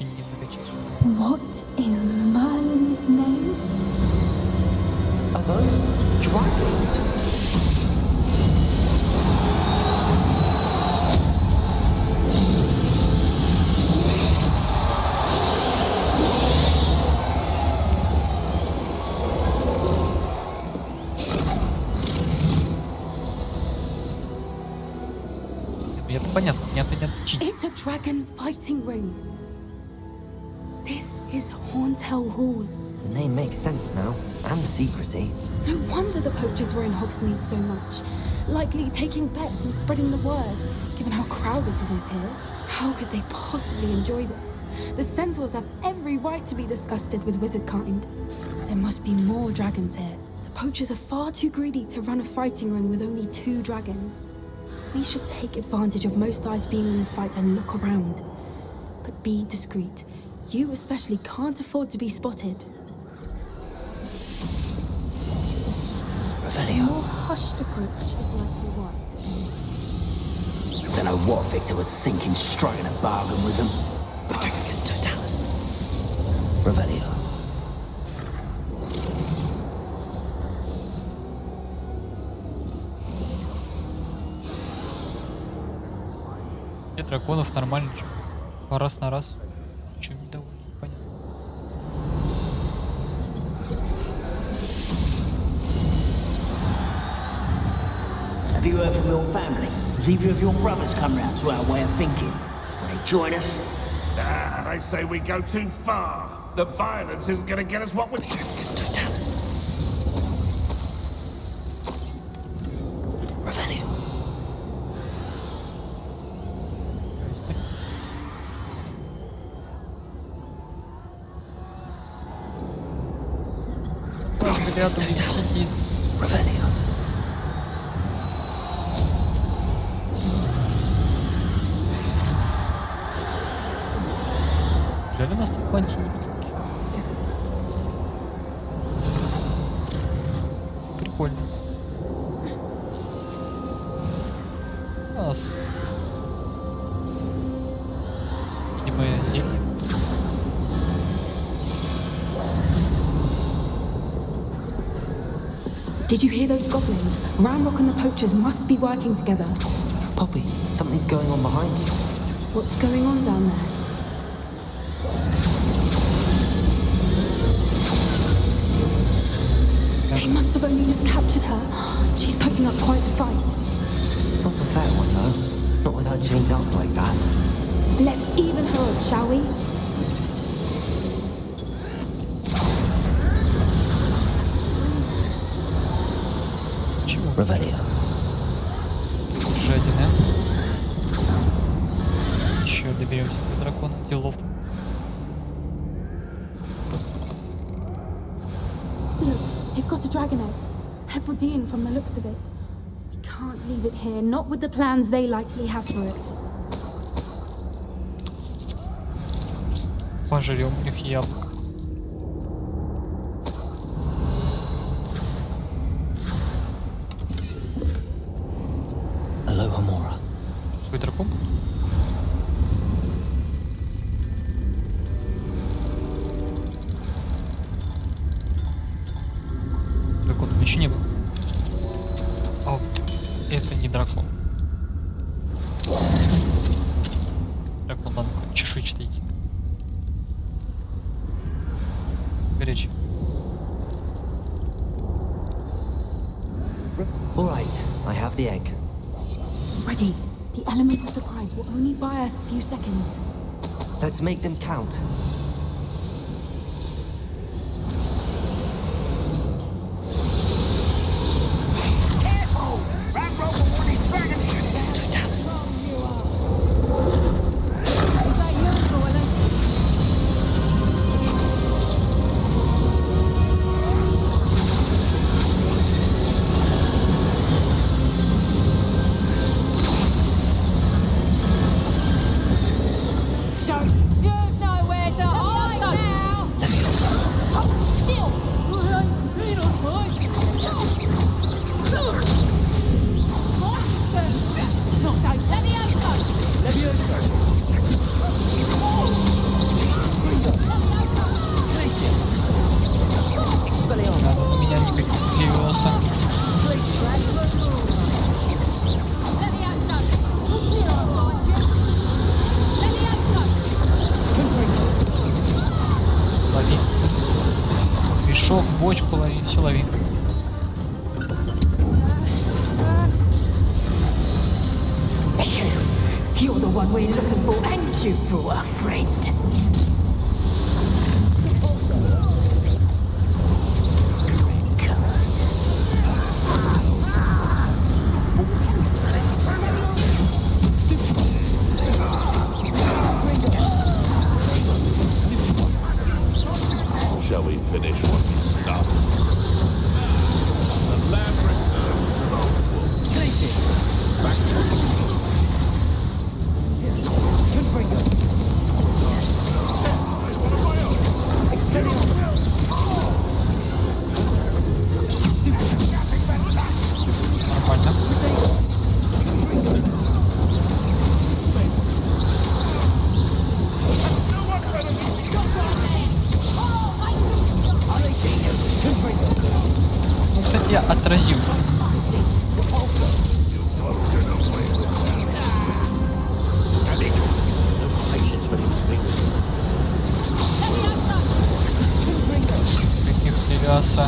очень немногочисленны. What in Merlin's name? Are those dragons? Это понятно, мне-то не отличить. It's a dragon fighting ring. This is Horntail Hall. The name makes sense now, and the secrecy. No wonder the poachers were in Hogsmeade so much. Likely taking bets and spreading the word, given how crowded it is here. How could they possibly enjoy this? The centaurs have every right to be disgusted with wizard kind. There must be more dragons here. The poachers are far too greedy to run a fighting ring with only 2 dragons. We should take advantage of most eyes being in the fight and look around. But be discreet. You especially can't afford to be spotted. A Revelio. more hushed approach is likely wise. Don't know what Victor was sinking straight in a bargain with them. Patrificus Totalis. Revelio. Для драконов нормально, чё? Раз на раз. Чё недовольны, понятно. Have you heard from your family? Has either of your brothers come round to our way of thinking? Will they join us? Ah, they say we go too far. The violence isn't going to get us what we... Patrificus Totalis. Revelio. Здрасте. Рядом сидит. Revelio. Жаль, у нас тут плантинки. Прикольно. У нас видимо зелье. Did you hear those goblins? Ramrock and the poachers must be working together. Poppy, something's going on behind you. What's going on down there? They must have only just captured her. She's putting up quite the fight. Not a fair one, though. Not with her chained up like that. Let's even her odds, shall we? Чего? Revelio. Жадина. Еще доберемся до дракона, делов-то. Look, they've got a dragon egg. Hebridean from the looks of it. We can't leave it here, not with the plans they likely have for it. Пожрем у них яблок. Aloha Mora. Свой дракон? Драконом еще не был. А вот это не дракон. Дракон, ладно, чешуйчатый. Горячий. All right, I have the egg. Ready. The element of surprise will only buy us a few seconds. Let's make them count. Patrificus Totalis. Мешок, бочку лови, все лови. You're the one we're looking for, and you brought a friend. Shall we finish what we started? The lamb returns to the wolf. Places. Back to the Нормально. Ну, кстати, я отразил. Каких левиаса.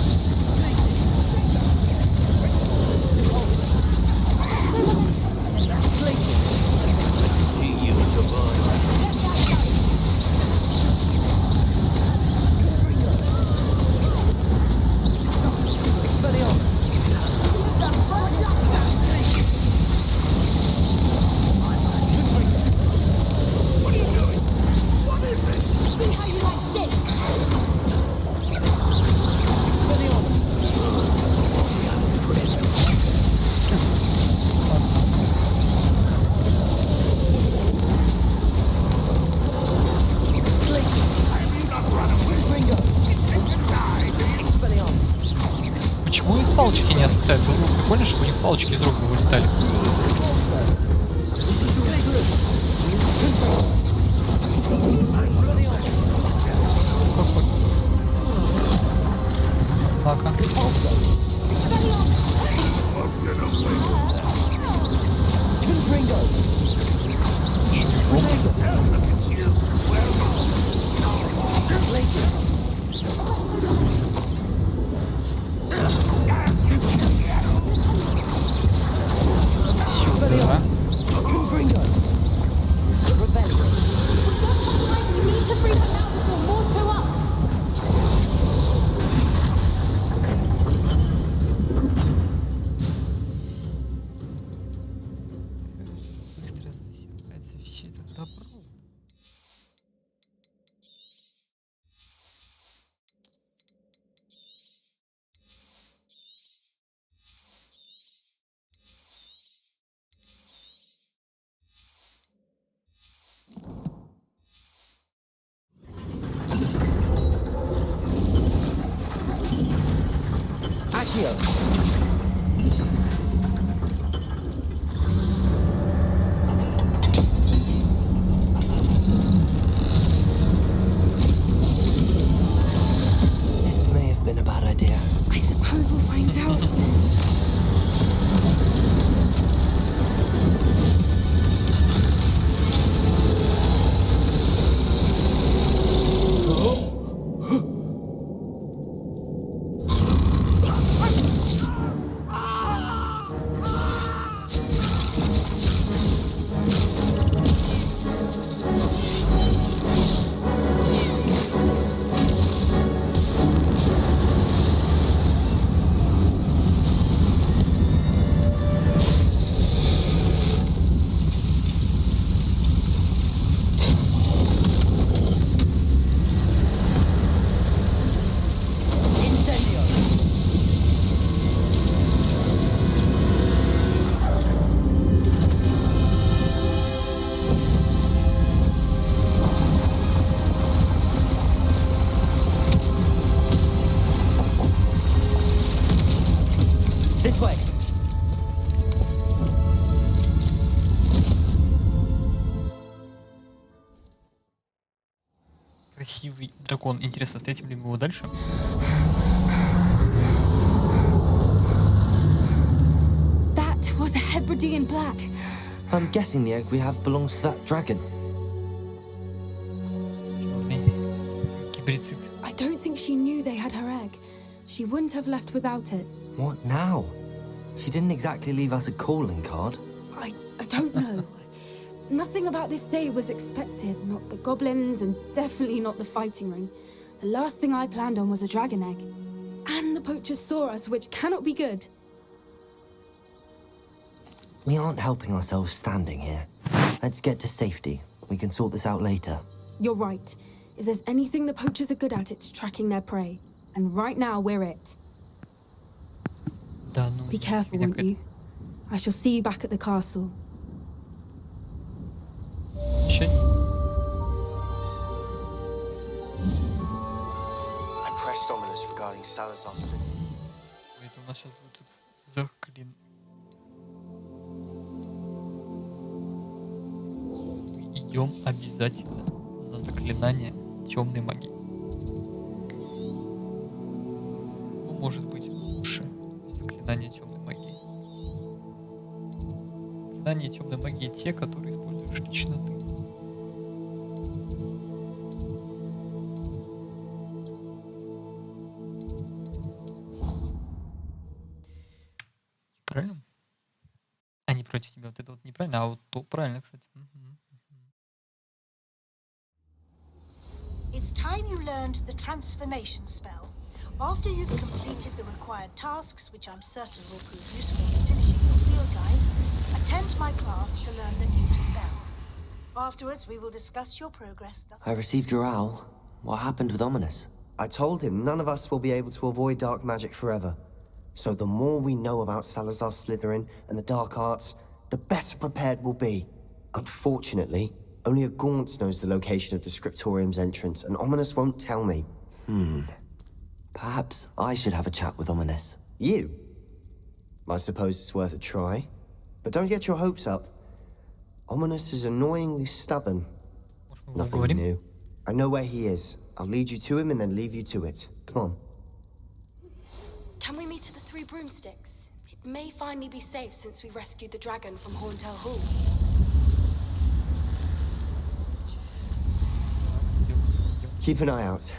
Почему у них палочки не отлетают? Было бы прикольно, чтобы у них палочки из рук бы вылетали. Какой? Однако. Сюда. Быстро засекается все это добро. Accio! This may have been a bad idea. I suppose we'll find out. This way! Красивый дракон. Интересно, встретим ли мы его дальше? That was a Hebridean black. I'm guessing the egg we have belongs to that dragon. Черный гибрицид. I don't think she knew they had her egg. She wouldn't have left without it. What now? She didn't exactly leave us a calling card. I don't know. Nothing about this day was expected. Not the goblins, and definitely not the fighting ring. The last thing I planned on was a dragon egg. And the poachers saw us, which cannot be good. We aren't helping ourselves standing here. Let's get to safety. We can sort this out later. You're right. If there's anything the poachers are good at, it's tracking their prey. And right now, we're it. Да, ну, Be careful, меня won't you? I shall see you back at the castle. Ещё I pressed ominous regarding Salazar's thing. это у нас сейчас будет тут заклин. Идем обязательно на заклинание темной магии. Ну, может быть, лучше заклинание темной магии. Заклинания темной магии те, которые используешь лично ты. Правильно? А не против тебя. Вот это вот неправильно, а вот то правильно, кстати. Мгм. It's time you learned the transformation spell. After you've completed the required tasks, which I'm certain will prove useful in finishing your field guide, attend my class to learn the new spell. Afterwards, we will discuss your progress. I received your owl. What happened with Ominous? I told him none of us will be able to avoid dark magic forever. So the more we know about Salazar Slytherin and the dark arts, the better prepared we'll be. Unfortunately, only a Gaunt knows the location of the Scriptorium's entrance, and Ominous won't tell me. Perhaps I should have a chat with Ominous. You? I suppose it's worth a try. But don't get your hopes up. Ominous is annoyingly stubborn. Может, мы Nothing поговорим? new. I know where he is. I'll lead you to him and then leave you to it. Come on. Can we meet at the Three Broomsticks? It may finally be safe since we rescued the dragon from Horntail Hall. Keep an eye out.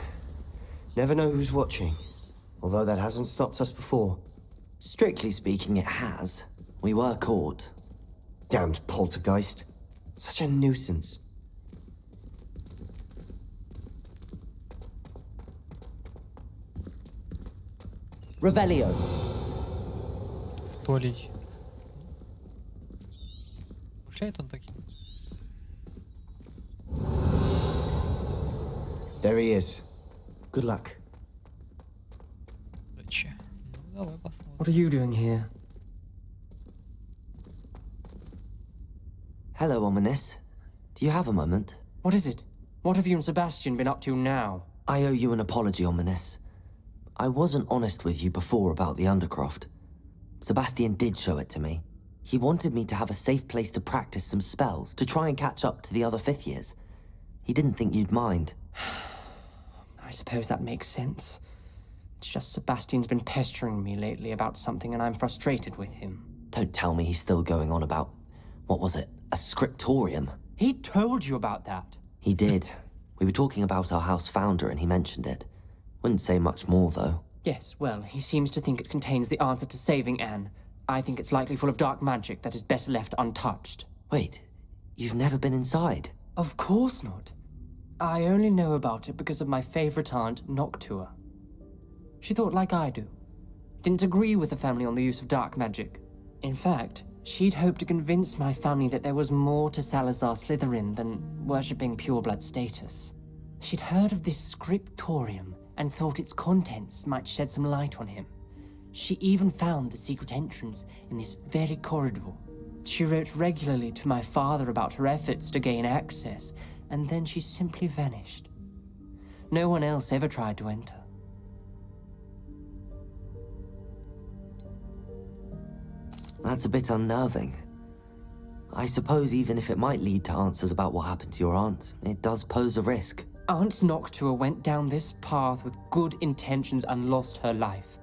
Never know who's watching. Although that hasn't stopped us before. Strictly speaking, it has. We were caught. Damned poltergeist. Such a nuisance. Revelio. В туалете. Пушляет он таким. There he is. Good luck. Удачи. Ну, давай посмотрим. What are you doing here? Hello, Ominous. Do you have a moment? What is it? What have you and Sebastian been up to now? I owe you an apology, Ominous. I wasn't honest with you before about the Undercroft. Sebastian did show it to me. He wanted me to have a safe place to practice some spells, to try and catch up to the other fifth years. He didn't think you'd mind. I suppose that makes sense. It's just Sebastian's been pestering me lately about something and I'm frustrated with him. Don't tell me he's still going on about, what was it, a scriptorium? He told you about that. He did. We were talking about our house founder and he mentioned it. Wouldn't say much more, though. Yes, well, he seems to think it contains the answer to saving Anne. I think it's likely full of dark magic that is better left untouched. Wait, you've never been inside? Of course not. I only know about it because of my favorite aunt, Noctua. She thought like I do. Didn't agree with the family on the use of dark magic. In fact, she'd hoped to convince my family that there was more to Salazar Slytherin than worshipping pureblood status. She'd heard of this scriptorium and thought its contents might shed some light on him. She even found the secret entrance in this very corridor. She wrote regularly to my father about her efforts to gain access, and then she simply vanished. No one else ever tried to enter. That's a bit unnerving. I suppose even if it might lead to answers about what happened to your aunt, it does pose a risk. Aunt Noctua went down this path with good intentions and lost her life.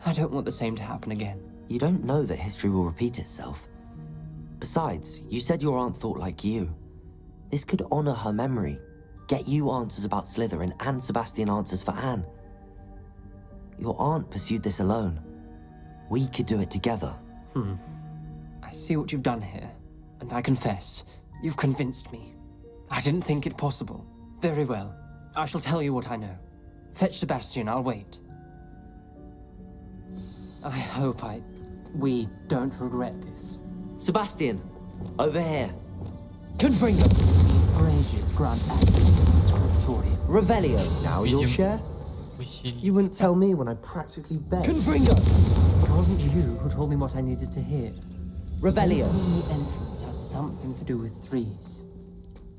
I don't want the same to happen again. You don't know that history will repeat itself. Besides, you said your aunt thought like you. This could honor her memory, get you answers about Slytherin and Sebastian answers for Anne. Your aunt pursued this alone. We could do it together. I see what you've done here, and I confess, you've convinced me. I didn't think it possible. Very well. I shall tell you what I know. Fetch Sebastian, I'll wait. I hope we don't regret this. Sebastian, over here. Confringo! These gracious grant access to the scriptorium. Revelio. Now you'll Видим share? You wouldn't tell me when I practically begged. Confringo! It wasn't you who told me what I needed to hear. Revelio. Maybe the entrance has something to do with threes.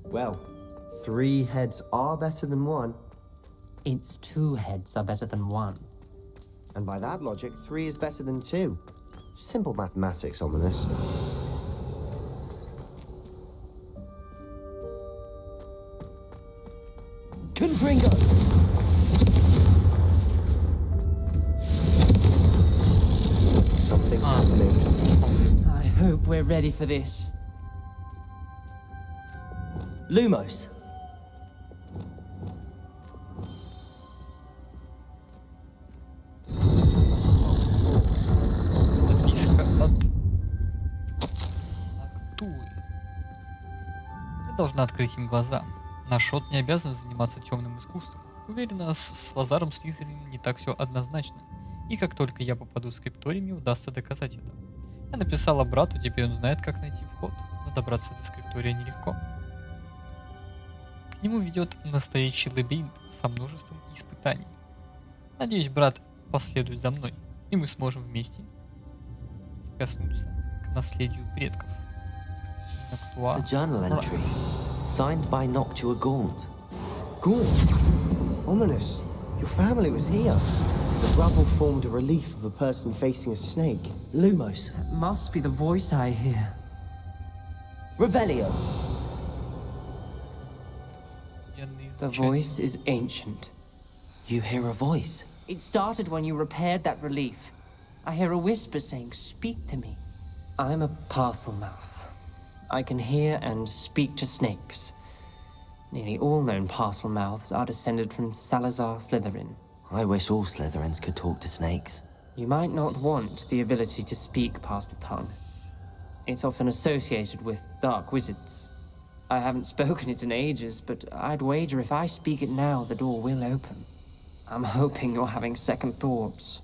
Well, 3 heads are better than 1. It's 2 heads are better than 1. And by that logic, 3 is better than 2. Simple mathematics, Ominous. Confringo! Something's happening. I hope we're ready for this. Lumos. Записка от Актуи. Я должна открыть им глаза. Наш род не обязан заниматься темным искусством. Уверена, с Лазаром Слизерином не так все однозначно. И как только я попаду в скрипторий, мне удастся доказать это. Я написала брату, теперь он знает, как найти вход. Но добраться до скриптория нелегко. К нему ведет настоящий лабиринт со множеством испытаний. Надеюсь, брат последует за мной, и мы сможем вместе прикоснуться к наследию предков. A journal entry. Signed by Noctua Gaunt. Gaunt? Ominous. Your family was here. The rubble formed a relief of a person facing a snake. Lumos. That must be the voice I hear. Revelio. The voice is ancient. You hear a voice. It started when you repaired that relief. I hear a whisper saying, "Speak to me." I'm a parcel mouth. I can hear and speak to snakes. Nearly all known parcel mouths are descended from Salazar Slytherin. I wish all Slytherins could talk to snakes. You might not want the ability to speak parcel tongue. It's often associated with dark wizards. I haven't spoken it in ages, but I'd wager if I speak it now, the door will open. I'm hoping you're having second thoughts.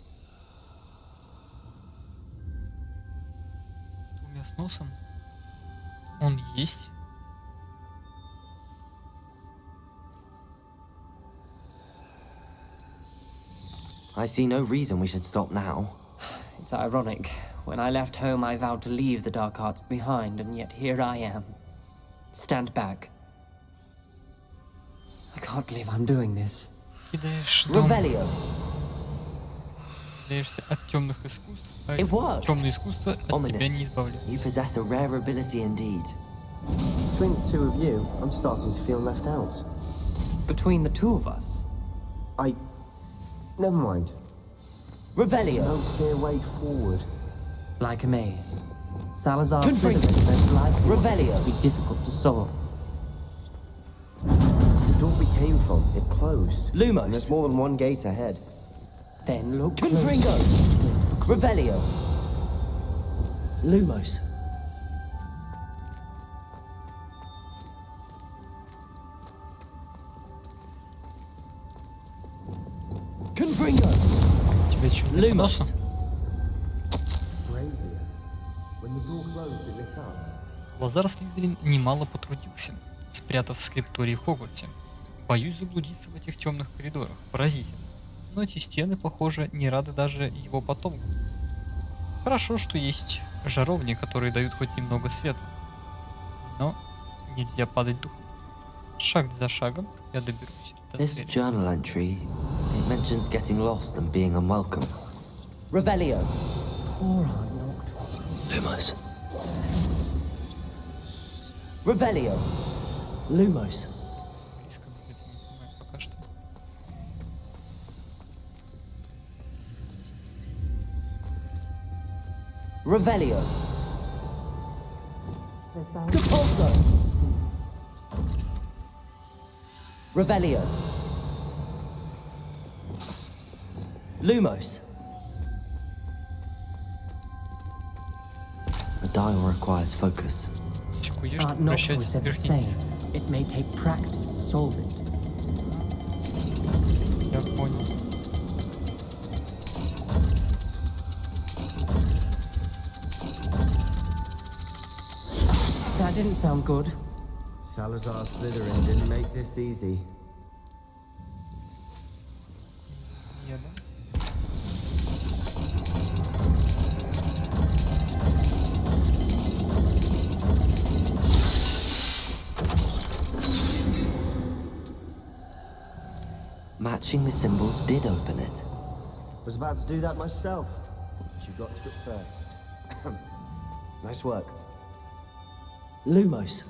У меня с носом. Он есть. I see no reason we should stop now. It's ironic. When I left home, I vowed to leave the dark arts behind, and yet here I am. Stand back. I can't believe I'm doing this. Кидаешь дом. Revelio. Кидаешься от темных искусств, а It worked. темное искусство от тебя не You избавляется. possess a rare ability indeed. Between the 2 of you, I'm starting to feel left out. Between the 2 of us, Never mind. Revelio. No clear way forward. like a maze. Salazar Confringo. Slytherin most likely wants Revelio. this to be difficult to solve. The door we came from, it closed. Lumos. And there's more than one gate ahead. Then look Confringo. closer. Revelio. Lumos. Confringo. Тебя что, нет Lumos. носа? Bravely. When the door closed, it lit up. Лазар Слизерин немало потрудился, спрятав в скриптории Хогвартсе. Боюсь заблудиться в этих темных коридорах. Поразительно. Но эти стены, похоже, не рады даже его потомкам. Хорошо, что есть жаровни, которые дают хоть немного света. Но нельзя падать духом. Шаг за шагом я доберусь до This цели. journal entry, it mentions getting lost and being unwelcome. Revelio. Poor Aunt Noctua. Lumos. Revelio. Lumos. Близко быть не понимаю пока что. Revelio. Depulso. Revelio. Lumos. The dial requires focus. Чекуешь, Noctua обращать said the верхний same. низ. It may take practice to solve it. Я понял. That didn't sound good. Salazar Slytherin didn't make this easy. Я, да? Matching the symbols did open it. Was about to do that myself, but you got to it first. Nice work. Lumos.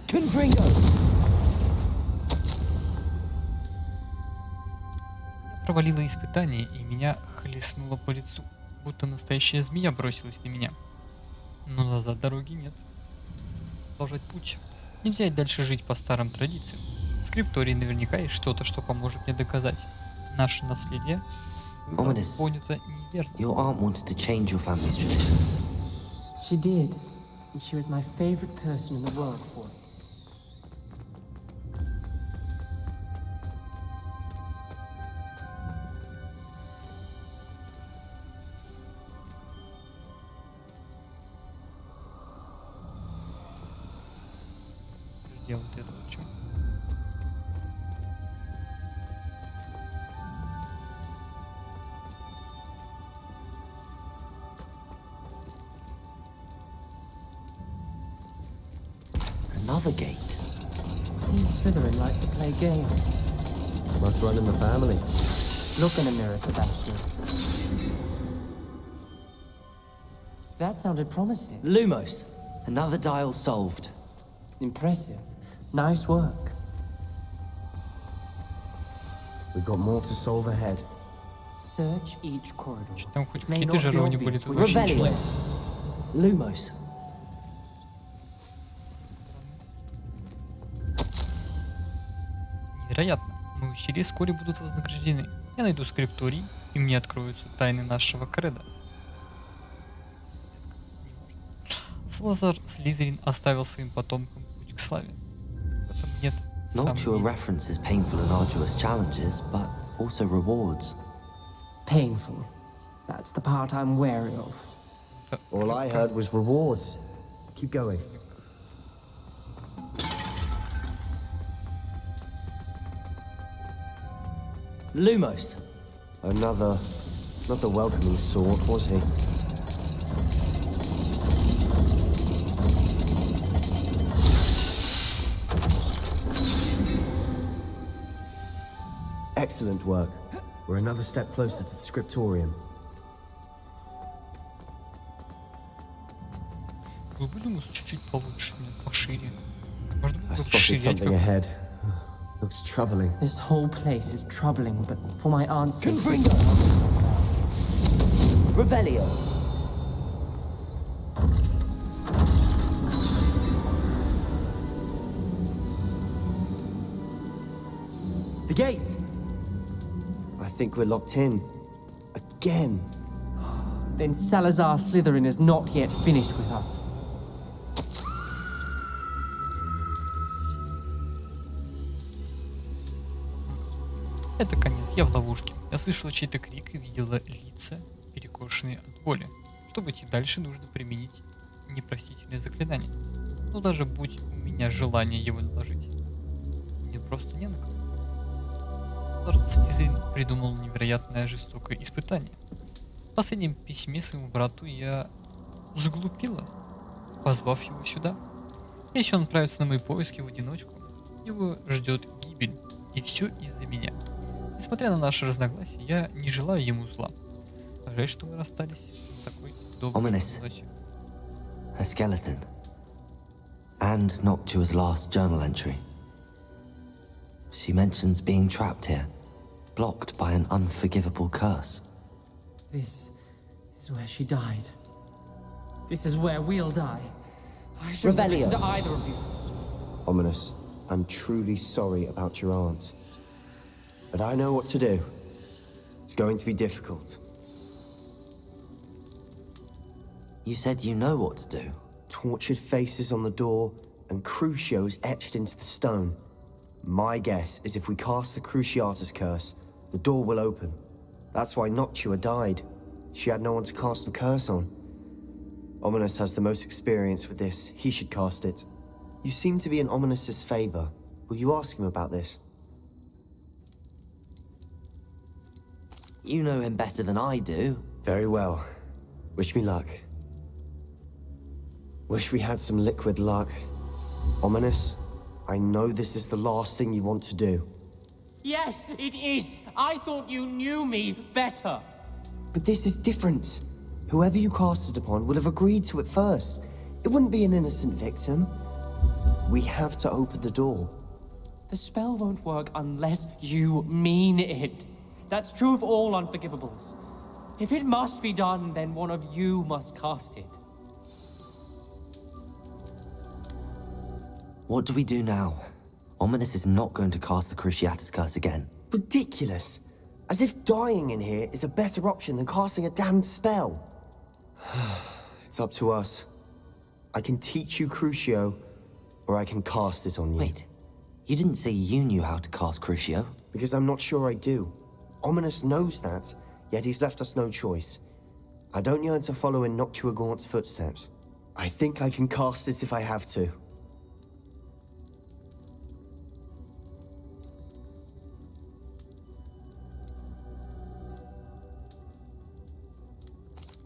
Confringo! Я провалила испытание, и меня хлестнуло по лицу, будто настоящая змея бросилась на меня. Но назад дороги нет. Продолжать путь. Нельзя и дальше жить по старым традициям. В скриптории наверняка есть что-то, что поможет мне доказать. Наше наследие было Ominous. понято неверно. Your aunt wanted to change your family's traditions. She did, and she was my favorite person in the world for it. Где вот это вот что? Another gate. Seems Slytherin like to play games. Must run in the family. Look in the mirror, Sebastian. That sounded promising. Lumos. Another dial solved. Impressive. Nice work. We've got more to solve ahead. Search each corridor. Там хоть It may какие-то not be жировни obvious были, тут when вообще you ничего нет. Revelio. Lumos. Невероятно. Мои усилия вскоре будут вознаграждены. Я найду скрипторий, и мне откроются тайны нашего кредо. Салазар Слизерин оставил своим потомкам путь к славе. В этом нет Noctua сомнений. references painful and arduous challenges, but also rewards. Painful. That's the part I'm wary of. Это All I heard was rewards. Keep going. Lumos. Another... not the welcoming sort, was he? Excellent work. We're another step closer to the scriptorium. Был бы Люмус чуть-чуть получше, нет, пошире. Можно было I бы spotted расширять something как... ahead. Looks troubling. This whole place is troubling, but for my aunt's sake... Confringo. Revelio. The gate! I think we're locked in. Again. Then Salazar Slytherin is not yet finished with us. Это конец, я в ловушке. Я слышала чей-то крик и видела лица, перекошенные от боли. Чтобы идти дальше, нужно применить непростительное заклинание. Но даже будь у меня желание его наложить, мне просто не на кого. Слизерин придумал невероятное жестокое испытание. В последнем письме своему брату я заглупила, позвав его сюда. Если он отправится на мои поиски в одиночку, его ждет гибель, и все из-за меня. Несмотря на наши разногласия, я не желаю ему зла. Жаль, что мы расстались на такой доброй Ominous. ноте. A skeleton. And Noctua's last journal entry. She mentions being trapped here, blocked by an unforgivable curse. This is where she died. This is where we'll die. I shouldn't have Revelio. listened to either of you. Ominous. I'm truly sorry about your aunt. But I know what to do. It's going to be difficult. You said you know what to do. Tortured faces on the door, and Crucios etched into the stone. My guess is if we cast the Cruciatus curse, the door will open. That's why Noctua died. She had no one to cast the curse on. Ominous has the most experience with this. He should cast it. You seem to be in Ominous's favor. Will you ask him about this? You know him better than I do. Very well. Wish me luck. Wish we had some liquid luck. Ominous, I know this is the last thing you want to do. Yes, it is. I thought you knew me better. But this is different. Whoever you cast it upon would have agreed to it first. It wouldn't be an innocent victim. We have to open the door. The spell won't work unless you mean it. That's true of all unforgivables. If it must be done, then one of you must cast it. What do we do now? Ominous is not going to cast the Cruciatus curse again. Ridiculous. As if dying in here is a better option than casting a damned spell. It's up to us. I can teach you Crucio, or I can cast it on you. Wait, you didn't say you knew how to cast Crucio? Because I'm not sure I do. Ominous knows that, yet he's left us no choice. I don't yearn to follow in Noctua Gaunt's footsteps. I think I can cast it if I have to.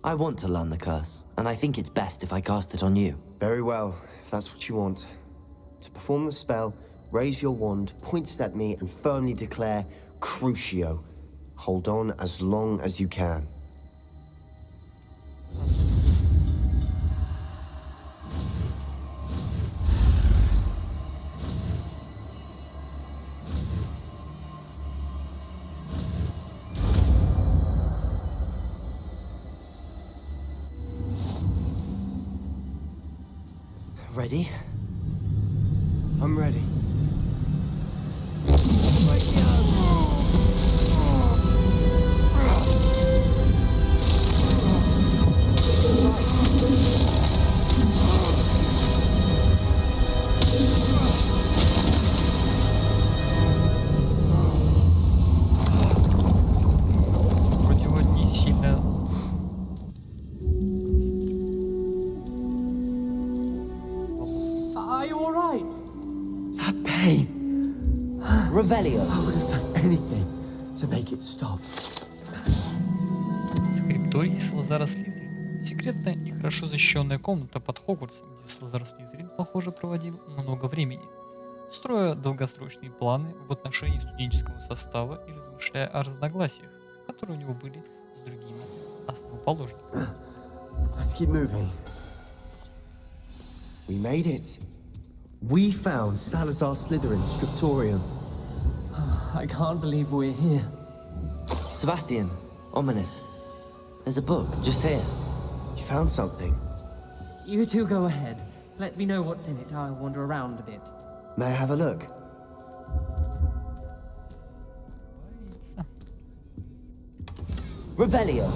I want to learn the curse, and I think it's best if I cast it on you. Very well, if that's what you want. To perform the spell, raise your wand, point it at me, and firmly declare, Crucio. Hold on as long as you can. Ready? I'm ready. Вроде его не сильно... Are you alright? That pain. Revelio. I would have done anything to make it stop. Скрипторий Салазара Слизерина. Секретная и хорошо защищенная комната под Хогвартсом, где Салазар Слизерин, похоже, проводил много времени, строя долгосрочные планы в отношении студенческого состава и размышляя о разногласиях, которые у него были с другими основоположниками. Let's keep moving. We made it. We found Salazar Slytherin's scriptorium. I can't believe we're here. Sebastian, Ominous. There's a book just here. You found something. You two go ahead. Let me know what's in it. I'll wander around a bit. May I have a look? Revelio.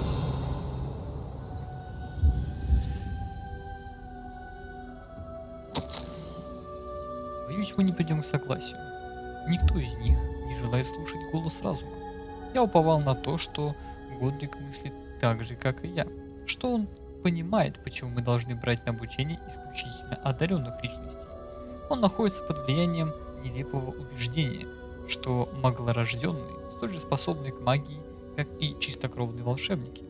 Боюсь, мы не придем к согласию. Никто из них не желает слушать голос разума. Я уповал на то, что Годрик мыслит так же, как и я, что он понимает, почему мы должны брать на обучение исключительно одаренных личностей. Он находится под влиянием нелепого убеждения, что маглорожденные столь же способны к магии, как и чистокровные волшебники.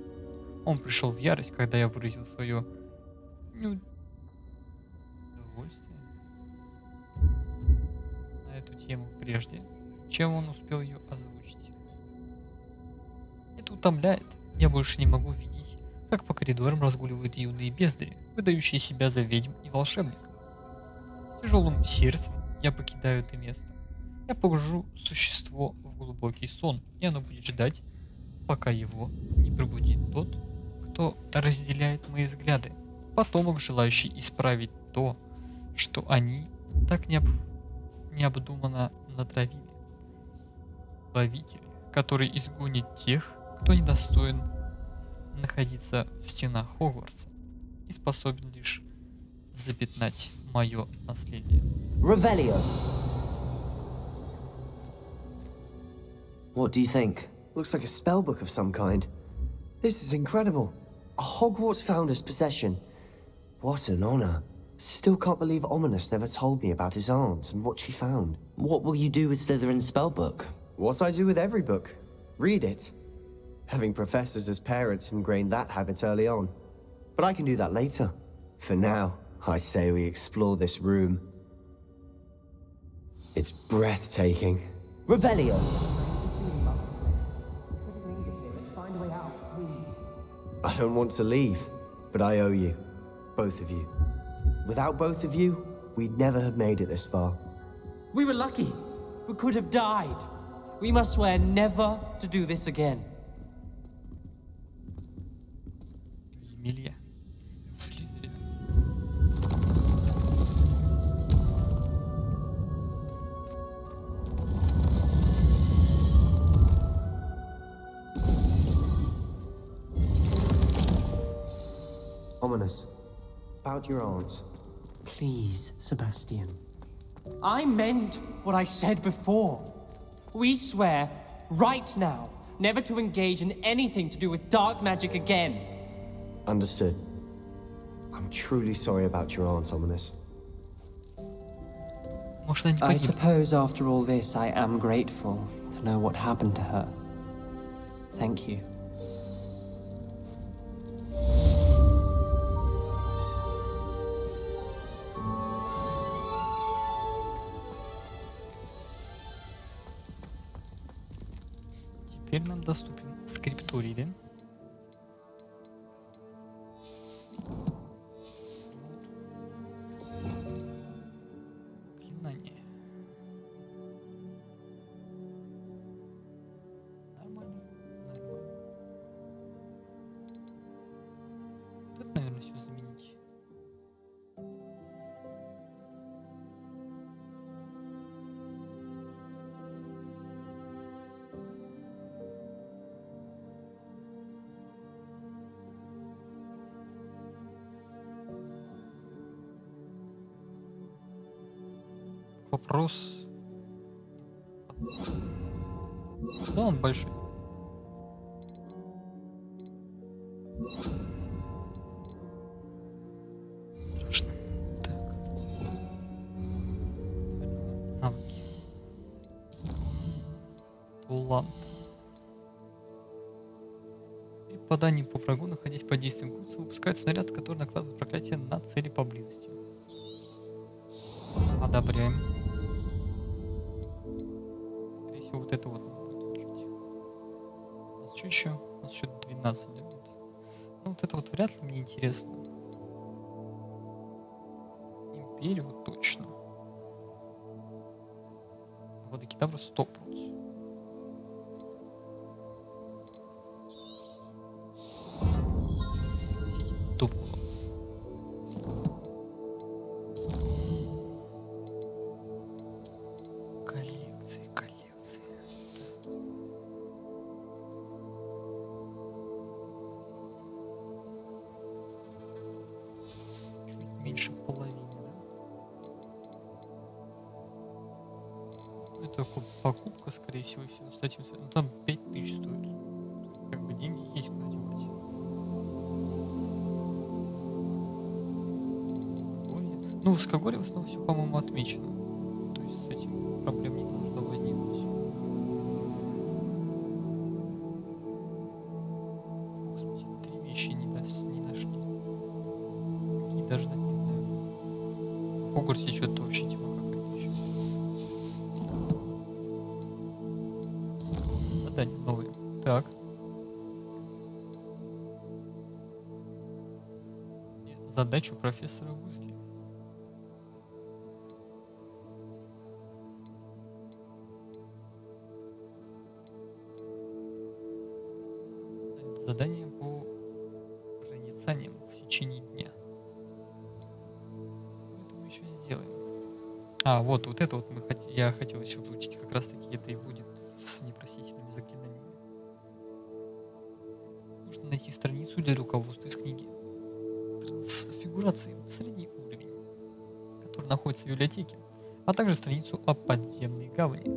Он пришел в ярость, когда я выразил свое удовольствие на эту тему прежде, чем он успел ее озвучить. Это утомляет. Я больше не могу видеть, как по коридорам разгуливают юные бездари, выдающие себя за ведьм и волшебников. С тяжелым сердцем я покидаю это место. Я погружу существо в глубокий сон, и оно будет ждать, пока его не пробудит тот, кто разделяет мои взгляды, потомок, желающий исправить то, что они так необдуманно натравили. Правитель, который изгонит тех, кто недостоин находиться в стенах Хогвартса и способен лишь запятнать мое наследие. Revelio! What do you think? Looks like a spellbook of some kind. This is incredible. A Hogwarts founder's possession. What an honor. Still can't believe Ominous never told me about his aunt and what she found. What will you do with Slytherin's spellbook? What I do with every book. Read it. Having professors as parents ingrained that habit early on. But I can do that later. For now, I say we explore this room. It's breathtaking. Revelio! I don't want to leave, but I owe you. Both of you. Without both of you, we'd never have made it this far. We were lucky. We could have died. We must swear never to do this again. Емелья. Слизерин. Ominous. About your aunt. Please, Sebastian. I meant what I said before. We swear, right now, never to engage in anything to do with dark magic again. Understood. I'm truly sorry about your aunt, Ominous. Может, она не I погибла. suppose after all this, I am grateful to know what happened to her. Thank you. Теперь нам доступен скрипторий, да? Заклинание. Нормально, нормально. Вот это, наверное, все заменить. Вопрос. Да, он большой. Страшно. Так. Навыки. Талант. При попадании по врагу, находясь под действием Круцио, выпускает снаряд, который накладывает проклятие на цели поблизости. Одобряем. Скорее всего, вот это вот надо будет учить. У нас что еще? У нас еще 12 лет. Ну, вот это вот вряд ли мне интересно. Империю точно. Водокидавр 100%. Дуб. Коллекции, коллекции. Чуть меньше половины, да? Это покупка, скорее всего, всего с этим. Ну, там 5000 стоит. Как бы деньги есть куда девать. Ну, в Скагоре в основном все, по-моему, отмечено. То есть с этим проблем не должно возникнуть. Господи, 3 вещи не нашли. И даже не знаю. В Хогвартсе что-то вообще типа какая-то еще. Задания новые. Так. Задачу профессора Уизли. Задание по проницаниям в течение дня. Это мы еще сделаем. А, вот это вот я хотел еще выучить. Как раз таки это и будет с непростительными заклинаниями. Нужно найти страницу для руководства из книги трансфигурации средний уровень, который находится в библиотеке, а также страницу о подземной гавани.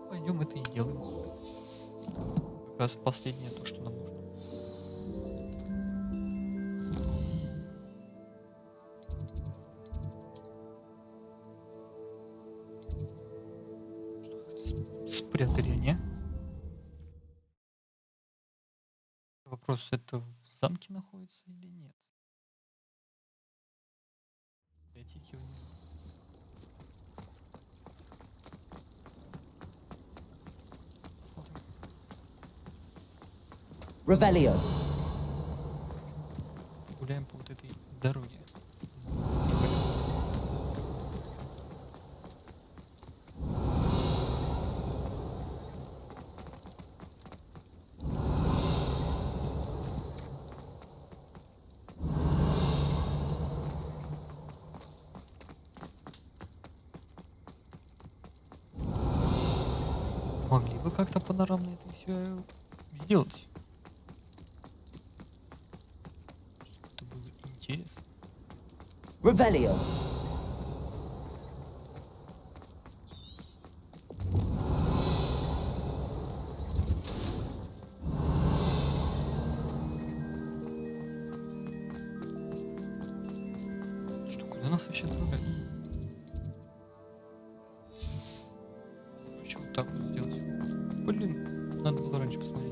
Пойдем это и сделаем. Как раз последнее то, что нам нужно. Спрятали они. Вопрос, это в замке находится или нет? Библиотеки внизу. Смотрим. Revelio. Гуляем по вот этой дороге. Могли бы как-то панорамно это все сделать. Чтобы это было интересно. Revelio. Что, куда нас вообще отправляют? Короче, вот так вот сделать. Блин, надо было раньше посмотреть.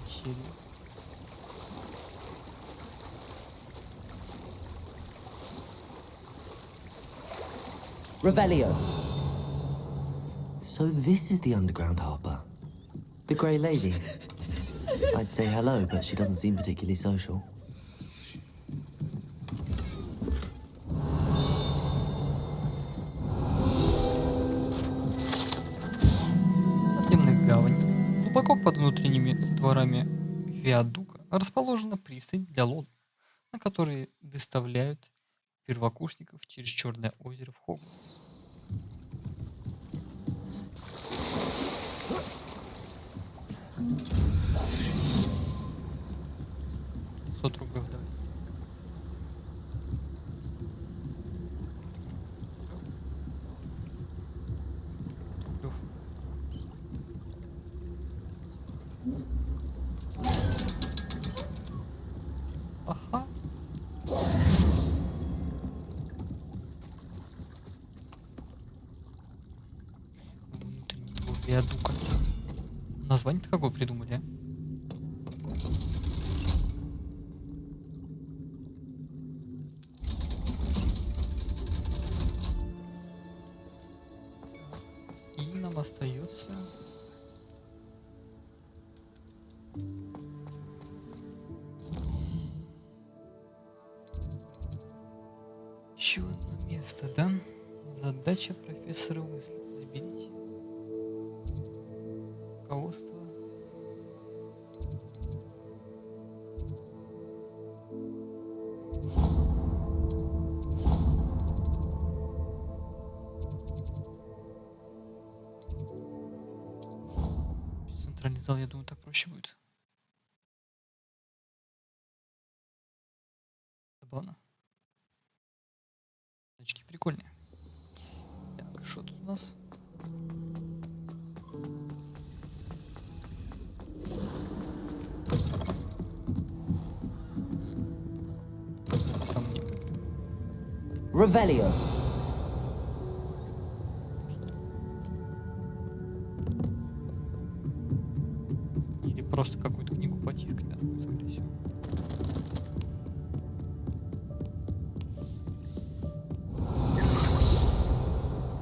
Серию. Revelio. So this is the underground harper. The Grey Lady. I'd say hello, but she doesn't seem particularly social. Подземная гавань. Глубоко под внутренними дворами виадука расположена пристань для лодок, на которые доставляют первокурсников через Черное озеро в Хогвартс. $100 давай. Рублев. Ага. Внутренний двор виадука. Название-то какое придумали, а? И нам остается еще одно место, да? Задача профессора Уизли. Заберите руководство. Центральный зал, я думаю, так проще будет. Забавно. Очки прикольные. Так, что тут у нас? Ко мне. Revelio. Просто какую-то книгу потискать надо будет, скорее всего.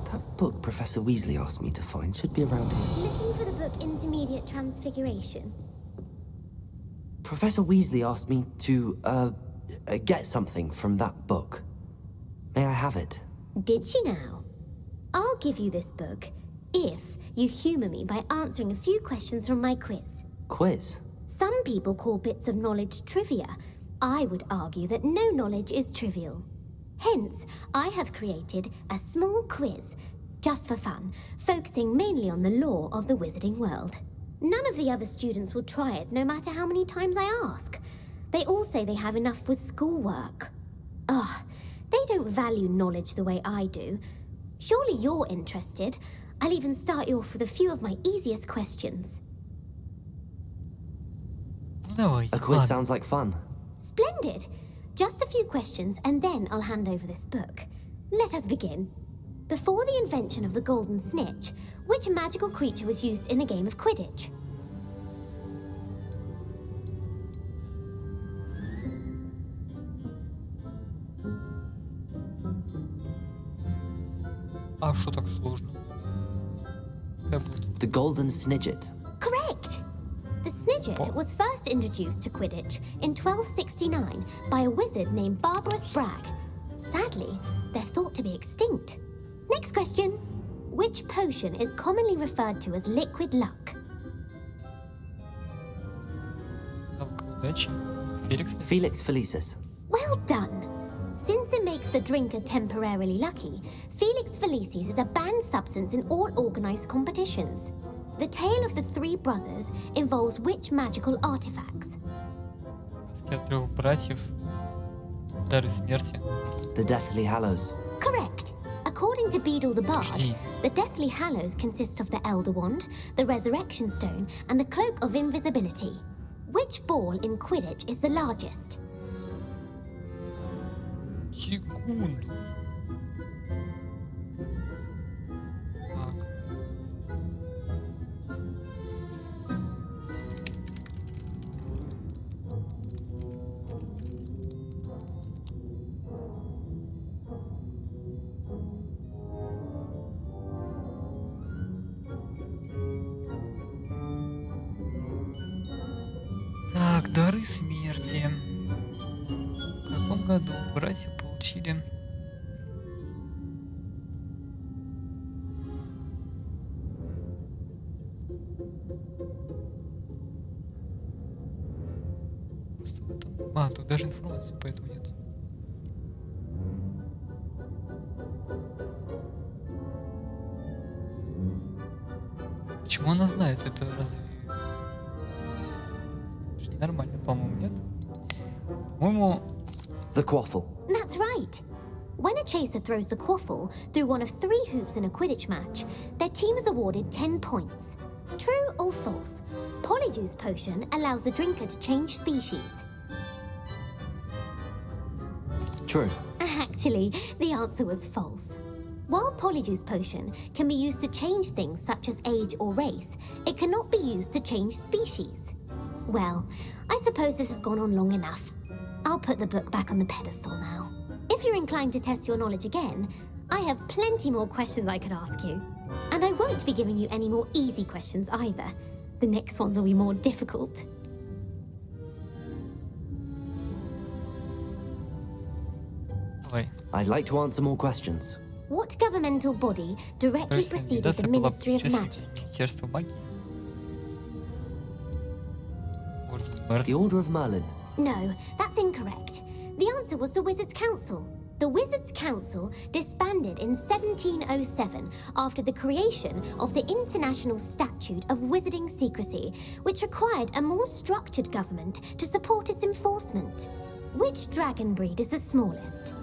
That book Professor Weasley asked me to find should be around his... Looking for the book Intermediate Transfiguration. Professor Weasley asked me to, get something from that book. May I have it? Did she now? I'll give you this book if you humour me by answering a few questions from my quiz. Quiz? Some people call bits of knowledge trivia. I would argue that no knowledge is trivial. Hence, I have created a small quiz, just for fun, focusing mainly on the lore of the wizarding world. None of the other students will try it, no matter how many times I ask. They all say they have enough with schoolwork. Ugh, they don't value knowledge the way I do. Surely you're interested. I'll even start you off with a few of my easiest questions. A quiz sounds like fun. Splendid! Just a few questions and then I'll hand over this book. Let us begin. Before the invention of the golden snitch, which magical creature was used in a game of Quidditch? А что так сложно? The Golden Snidget. Correct! The Snidget was first introduced to Quidditch in 1269 by a wizard named Barbarous Bragg. Sadly, they're thought to be extinct. Next question. Which potion is commonly referred to as liquid luck? Felix Felicis. Well done. Since it makes the drinker temporarily lucky, Felix Felicis is a banned substance in all organized competitions. The tale of the three brothers involves which magical artifacts? The Deathly Hallows. Correct. According to Beedle the Bard, the Deathly Hallows consist of the Elder Wand, the Resurrection Stone, and the Cloak of Invisibility. Which ball in Quidditch is the largest? Секунду. Так. Так, дары смерти. В каком году братья получили... Просто в этом... А, тут даже информации поэтому нет. Почему она знает? Это разве... Это же ненормально, по-моему, нет? По-моему... The Quaffle. That's right. When a chaser throws the quaffle through one of 3 hoops in a Quidditch match, their team is awarded 10 points. True or false? Polyjuice potion allows the drinker to change species. True. Actually, the answer was false. While Polyjuice potion can be used to change things such as age or race, it cannot be used to change species. Well, I suppose this has gone on long enough. I'll put the book back on the pedestal now. If you're inclined to test your knowledge again, I have plenty more questions I could ask you. And I won't be giving you any more easy questions either. The next ones will be more difficult. Давай. I'd like to answer more questions. What governmental body directly preceded the Ministry of Magic? Министерство магии. Может быть, Мэр? The Order of Merlin. No, that's incorrect. The answer was the Wizards' Council. The Wizards' Council disbanded in 1707 after the creation of the International Statute of Wizarding Secrecy, which required a more structured government to support its enforcement. Which dragon breed is the smallest?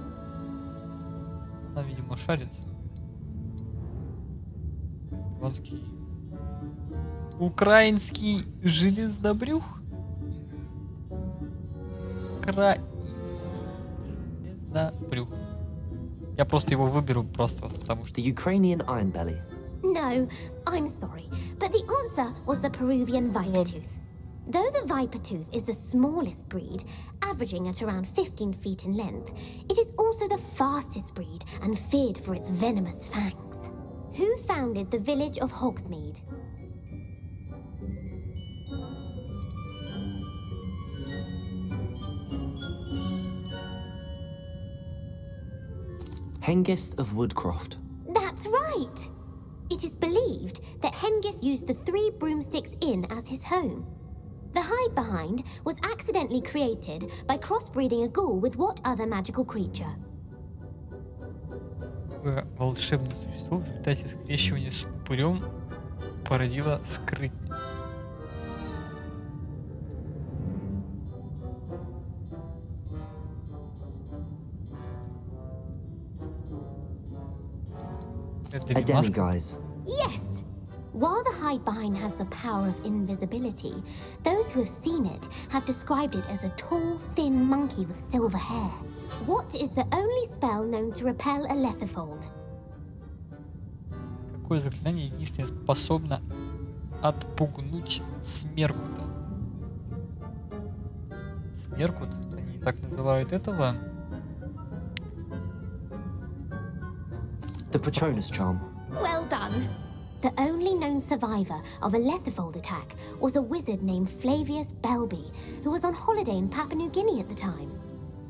Она, видимо, шарит. Японский. Украинский железнобрюх? Железнобрюх. Я просто его выберу просто потому что... The Ukrainian Iron Belly. No, I'm sorry, but the answer was the Peruvian viper tooth. Though the viper tooth is the smallest breed, averaging at around 15 feet in length, it is also the fastest breed and feared for its venomous fangs. Who founded the village of Hogsmeade? Hengist of Woodcroft. That's right! It is believed that Hengist used the 3 Broomsticks Inn as his home. The hide behind was accidentally created by crossbreeding a ghoul with what other magical creature? Какое волшебное существо в результате скрещивания с упырем породило скрытня? A demiguise. Yes! While the hide behind has the power of invisibility, those who have seen it have described it as a tall, thin monkey with silver hair. What is the only spell known to repel a letherfold? Какое заклинание единственное способно отпугнуть Смеркута? Смеркут? Они так называют этого? The Patronus charm. Well done! The only known survivor of a letherfold attack was a wizard named Flavius Belby, who was on holiday in Papua New Guinea at the time.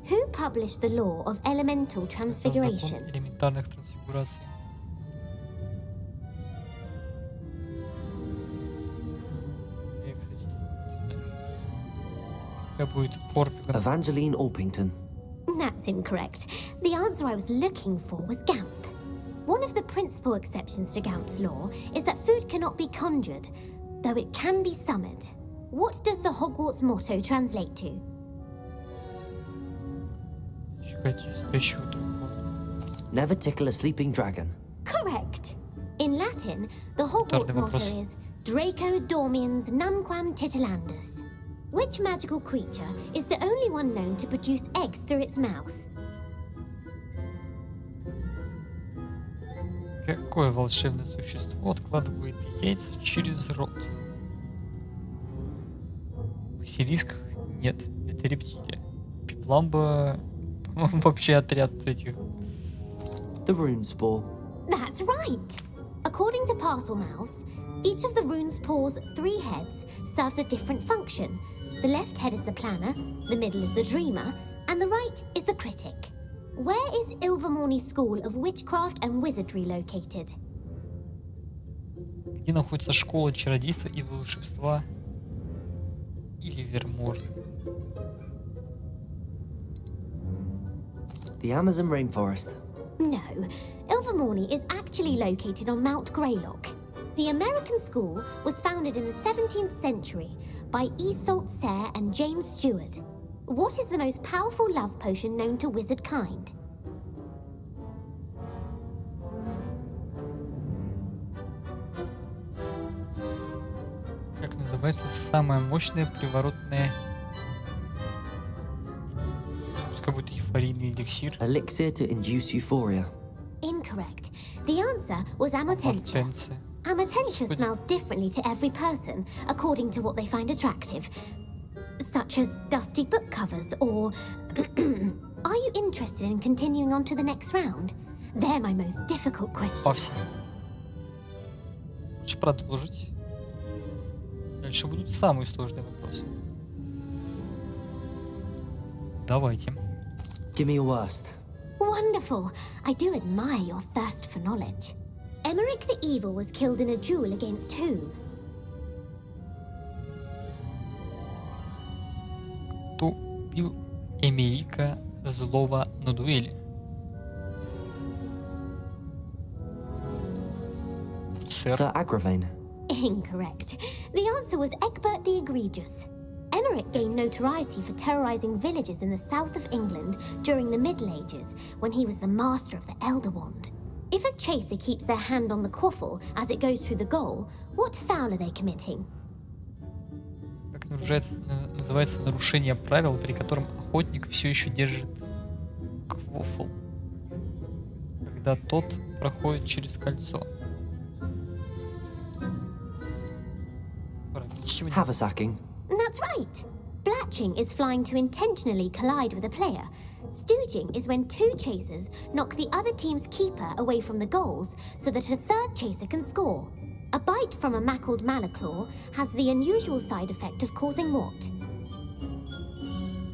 Who published the law of elemental transfiguration? Закон элементарных трансфигураций. Я, кстати, не знаю. Какая будет Орпиган? Evangeline Orpington. That's incorrect. The answer I was looking for was Gamp. One of the principal exceptions to Gamp's law is that food cannot be conjured, though it can be summoned. What does the Hogwarts motto translate to? Спящего дракона. Never tickle a sleeping dragon. Correct. In Latin, the Hogwarts motto is Draco Dormiens Nunquam Titilandus. Which magical creature is the only one known to produce eggs through its mouth? Какое волшебное существо откладывает яйца через рот? Василиск? Нет, это рептилия. Пипламба, по-моему, вообще отряд этих. The Runespore. That's right! According to Parselmouths, each of the rune's paws' 3 heads serves a different function. The left head is the planner, the middle is the dreamer, and the right is the critic. Where is Ilvermorny School of Witchcraft and Wizardry located? Где находится школа чародейства и волшебства Ильвермор? The Amazon rainforest. No, Ilvermorny is actually located on Mount Greylock. The American school was founded in the 17th century by Iseult Sayre and James Stewart. What is the most powerful love potion known to wizard kind? Как называется самая мощная приворотная... Пускай будет эйфорийный эликсир. Elixir to induce euphoria. Incorrect. The answer was Amotentia. Амортенция. Amotentia Господи. smells differently to every person, according to what they find attractive. Such as dusty book covers or... Are you interested in continuing on to the next round? They're my most difficult По questions. всем. Хочешь продолжить? Дальше будут самые сложные вопросы. Давайте. Give me your worst. Wonderful! I do admire your thirst for knowledge. Emmerich the Evil was killed in a duel against whom? Кто убил Эмерика Злого на дуэли? Сэр. Sir Agravain. Incorrect. The answer was Egbert the Egregious. Emmerich gained notoriety for terrorizing villages in the south of England during the Middle Ages, when he was the master of the Elder Wand. If a chaser keeps their hand on the quaffle as it goes through the goal, what foul are they committing? Как называется нарушение правил, при котором охотник все еще держит квофл, когда тот проходит через кольцо? Haversacking. That's right. Blatching is flying to intentionally collide with a player. Stooging is when two chasers knock the other team's keeper away from the goals so that a third chaser can score. A bite from a mackled malaclaw has the unusual side effect of causing what?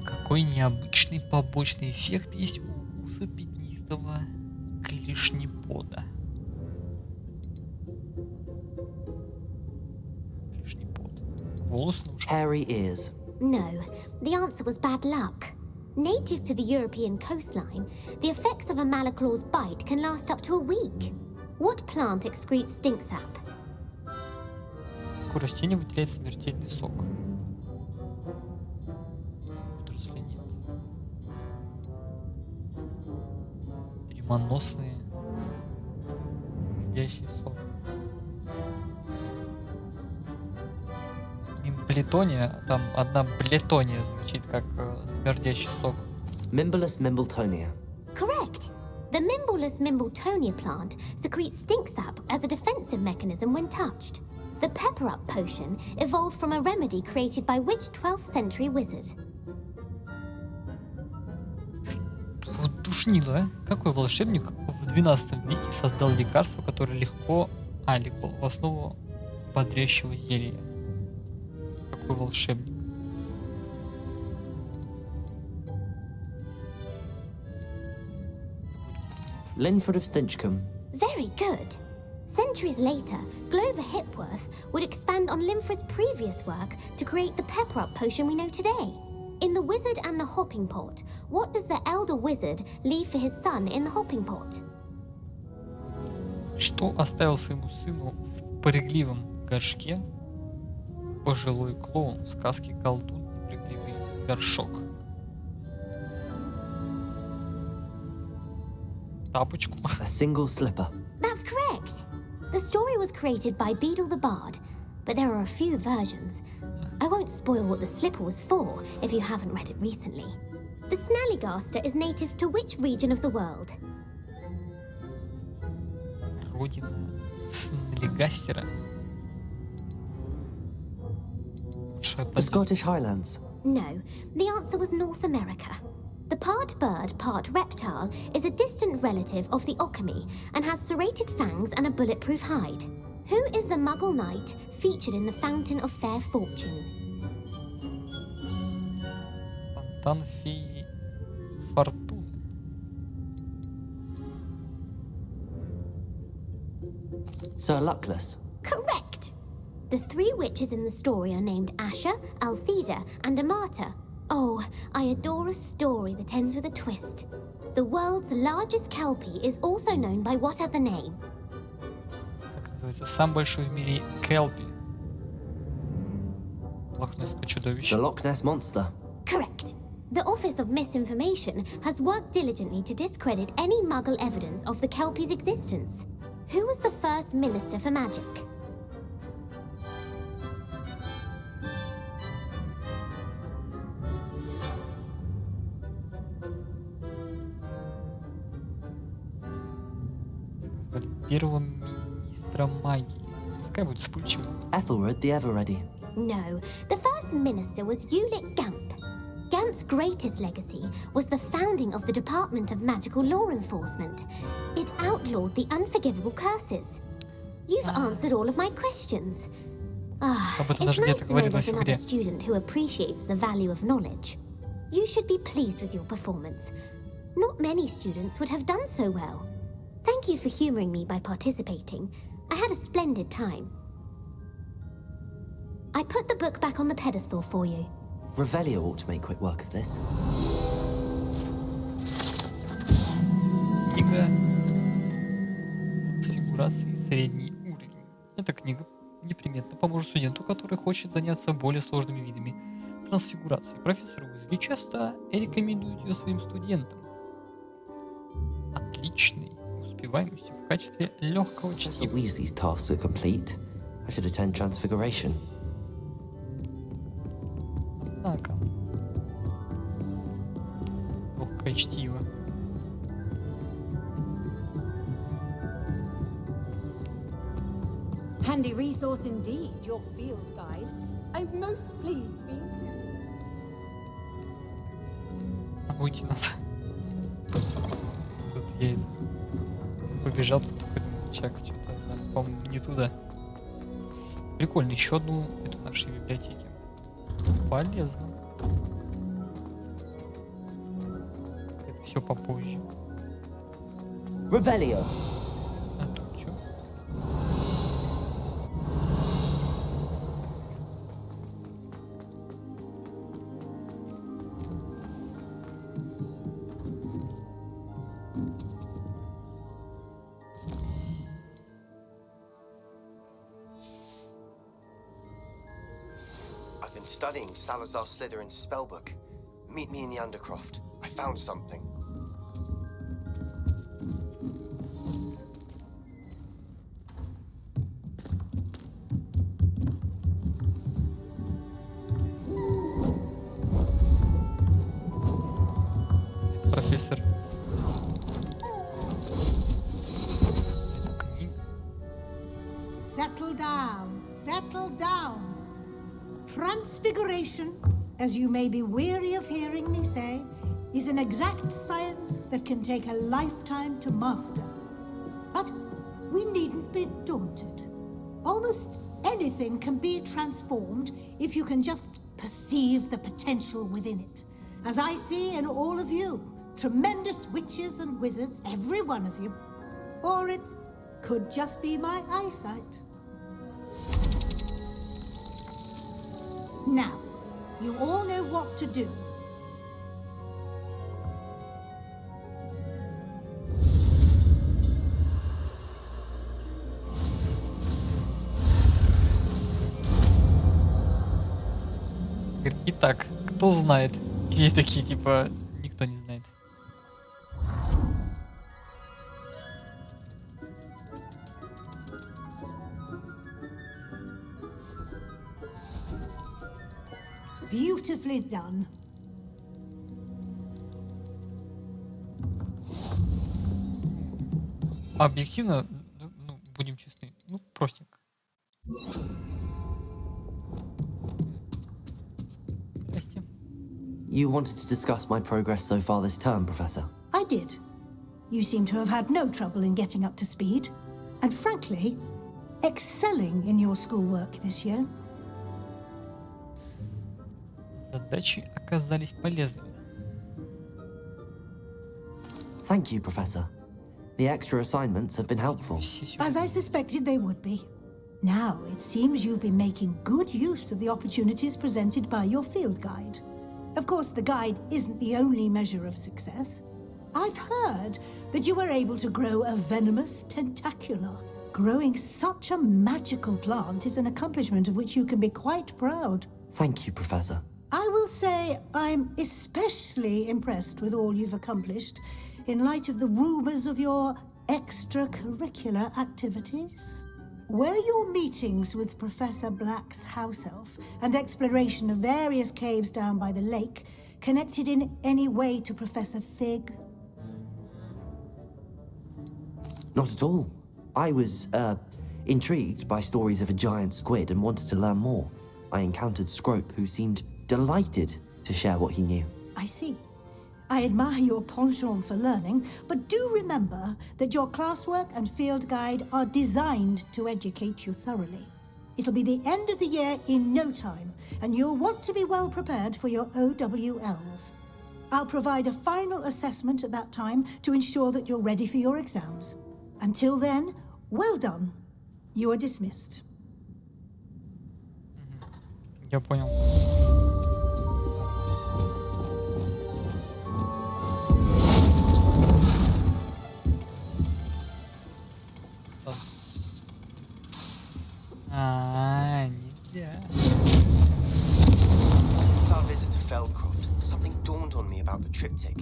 Какой необычный побочный эффект есть у укуса пятнистого клешнепода? Клешнепод. Волос на ушах. Hairy ears. No, the answer was bad luck. Native to the European coastline, the effects of a malaclaw's bite can last up to a week. What plant excretes stink sap? Какое растение выделяет смертельный сок? Отрасли нет. Дерьмоносные. Смердящий сок. Мимблетония, там одна блетония звучит как смердящий сок. Mimblelus mimbletonia. Correct. The Mimblelus mimbletonia plant secretes stink sap as a defensive mechanism when touched. The Pepper Up potion evolved from a remedy created by which 12th century wizard? Вот душнило, а? Какой волшебник в 12 веке создал лекарство, которое легло в основу бодрящего зелья? Какой волшебник? Linford of Stinchcombe. Very good. Centuries later, Glover Hipworth would expand on Linford's previous work to create the Pepper Up potion we know today. In The Wizard and the Hopping Pot, what does the elder wizard leave for his son in the hopping pot? Что оставил своему сыну в прыгливом горшке пожилой клоун в сказке «Колдун и прыгливый горшок»? Тапочку. A single slipper. That's correct. The story was created by Beadle the Bard, but there are a few versions. I won't spoil what the slipper was for if you haven't read it recently. The Snallygaster is native to which region of the world? Родина Снеллигастера. The Scottish Highlands. No, the answer was North America. The part bird, part reptile is a distant relative of the Occamy and has serrated fangs and a bulletproof hide. Who is the Muggle knight featured in the Fountain of Fair Fortune? Фонтан феи Фортуны. Sir Luckless. Correct! The three witches in the story are named Asher, Altheda, and Amata. Oh, I adore a story that ends with a twist. The world's largest kelpie is also known by what other name? Как называется самый большой в мире келпи? Лохнесское чудовище. The Loch Ness Monster. Correct. The Office of Misinformation has worked diligently to discredit any Muggle evidence of the kelpie's existence. Who was the first Minister for Magic? Первого министра магии. Пускай будет вспыльчиво. Ethelred the Ever-Ready. No, the first minister was Ulick Gamp. Gamp's greatest legacy was the founding of the Department of Magical Law Enforcement. It outlawed the unforgivable curses. You've answered all of my questions. It's nice to know there's another student who appreciates the value of knowledge. You should be pleased with your performance. Not many students would have done so well. Thank you for humoring me by participating. I had a splendid time. I put the book back on the pedestal for you. Revelio ought to make quick work of this. Книга «Трансфигурации. Средний уровень». Эта книга непременно поможет студенту, который хочет заняться более сложными видами трансфигурации. Профессор Уизли часто рекомендует ее своим студентам. Отличной успеваемостью в качестве легкого чтива. Weasley's tasks are complete. I should attend Transfiguration. Однако. Легкое чтиво. Handy resource indeed, your field guide. I'm most pleased to be here. Уйти надо. Тут я побежал, тут такой чак, что-то, по-моему, не туда. Прикольно, еще одну эту нашей библиотеки. Полезно. Это все попозже. Revelio. А тут что? I've been studying Salazar Slytherin's spellbook. Meet me in the Undercroft. I found something. Профессор. Книга. Settle down, settle down. Transfiguration, as you may be weary of hearing me say, is an exact science that can take a lifetime to master. But we needn't be daunted. Almost anything can be transformed if you can just perceive the potential within it. As I see in all of you, tremendous witches and wizards, every one of you. Or it could just be my eyesight. Now, you all know what to do. Итак, кто знает, где такие, типа, никто не знает. Beautifully done. Объективно, ну, будем честны, ну, простенько. Здрасте. You wanted to discuss my progress so far this term, Professor? I did. You seem to have had no trouble in getting up to speed. And frankly, excelling in your schoolwork this year. Задачи оказались полезными. Thank you, Professor. The extra assignments have been helpful. As I suspected they would be. Now, it seems you've been making good use of the opportunities presented by your field guide. Of course, the guide isn't the only measure of success. I've heard that you were able to grow a venomous tentacula. Growing such a magical plant is an accomplishment of which you can be quite proud. Thank you, Professor. I will say I'm especially impressed with all you've accomplished in light of the rumors of your extracurricular activities. Were your meetings with Professor Black's house elf and exploration of various caves down by the lake connected in any way to Professor Fig? Not at all. I was, intrigued by stories of a giant squid and wanted to learn more. I encountered Scrope, who seemed delighted to share what he knew. I see. I admire your penchant for learning, but do remember that your classwork and field guide are designed to educate you thoroughly. It'll be the end of the year in no time, and you'll want to be well prepared for your OWLs. I'll provide a final assessment at that time to ensure that you're ready for your exams. Until then, well done. You are dismissed. Я понял. Нельзя. Since our visit to Feldcroft, something dawned on me about the triptych.